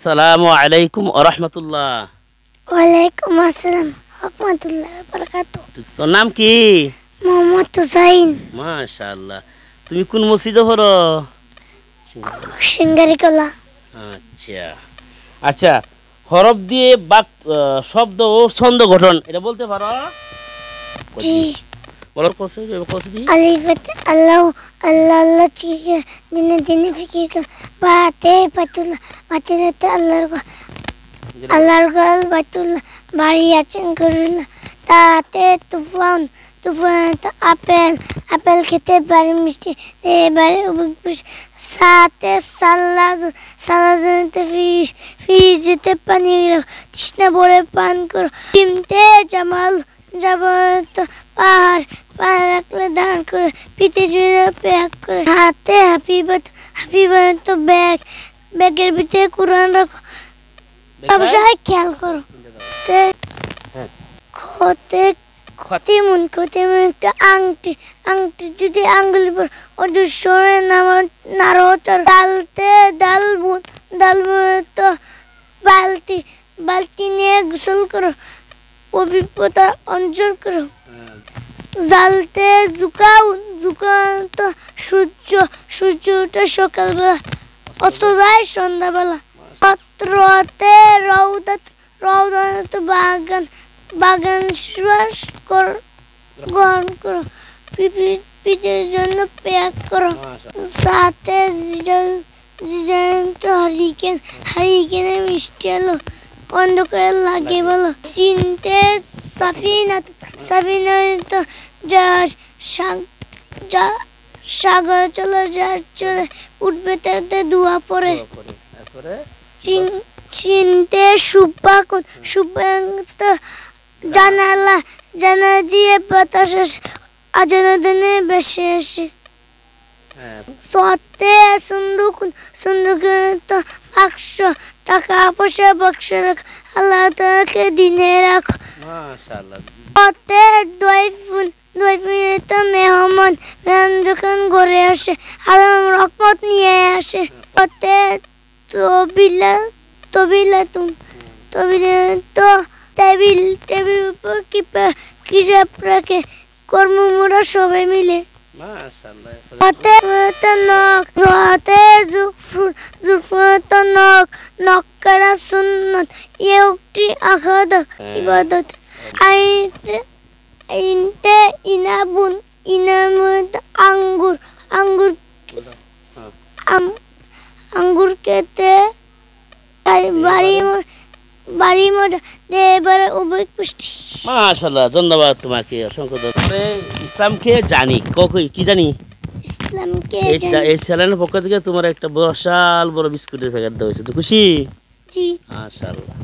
আসসালামু আলাইকুম ওয়া রাহমাতুল্লাহ। ওয়ালাইকুম আসসালাম রাহমাতুল্লাহি ওয়া বারাকাতুহু। তোর নাম কি? মোহাম্মদ হুসাইন। মাশাআল্লাহ। তুমি কোন মসজিদে পড়ো? সিঙ্গারিকলা। আচ্ছা আচ্ছা, হরফ দিয়ে শব্দ ও ছন্দ গঠন এটা বলতে পারো? জি। বলো কোসি আলিফ আল্লাহ আল্লাহ আল্লাহ চিকে দিনে দিনে ফিকির কর বাতে পাতুল্লাহ বাতে আল্লাহর গল বাতুল্লাহ বাড়ি আছেন করুল্লাহ তাতে তুফান তুফান আপেল আপেল খেতে বাড়ি মিষ্টি এবারে সাথে সালাদ সালাদতে ফিশ ফিশ যেতে পানি তৃষ্ণা ভরে পান করো চিমতে জামাল যাবত পাহাড় পাহাড় রাখলে দান করে পিঠে জুড়ে প্যাক করে হাতে হাফিবাত ব্যাগ ব্যাগের ভিতরে কোরআন রাখো অবশ্যই খেয়াল করো খতে খতিমুন একটা আংটি আংটি যদি আঙ্গুলি পর অজু সরে নাড়চর ডালতে ডালবুন তো বালতি বালতি নিয়ে গোসল করো পবিত্রতা অঞ্চল করো জালতে জুকাউন তো সূর্যটা সকালবেলা অস্ত যায় সন্ধ্যাবেলা পত্রতে রৌদাত বাগান শ্বাস গ্রহণ করো পিঠের জন্য প্যাক করো সাথে হারিকেনে মিষ্টি এলো অন্ধকারে লাগে বলো চিনতে সাফিনা তো সাগর চলে উঠবে তাতে দোয়া পড়ে চিনতে সুপান্ত জানা দিয়ে বাতাস আজানা দিনে বেশি আসে সতে সুন্দর তো বাক্স টাকা পয়সা বাক্স রাখ আল্লাহ তাআলাকে দিনে রাখো মাশাআল্লাহ সতে দই ফুল তো মেহমান যখন ঘরে আসে আল্লাহ রহমত নিয়ে আসে সতে তবিলা তো টেবিল উপর কি রাখে কর্মমোরা সবাই মিলে নখ করা সুন্নত একটি আখাদত ইবাদত আইনতে ইনামত আঙ্গুর খেতে বাড়ি মজা এবারে উভয় পুষ্টি। মাশাআল্লাহ, ধন্যবাদ তোমাকে, অসংখ্য ধন্যবাদ। ইসলামকে জানি কি জানি ইসলামকে এই চ্যানেলের পক্ষ থেকে তোমার একটা বিশাল বড় বিস্কুটের প্যাকেট দেওয়া হয়েছে, তো খুশি? জি। মাশাআল্লাহ।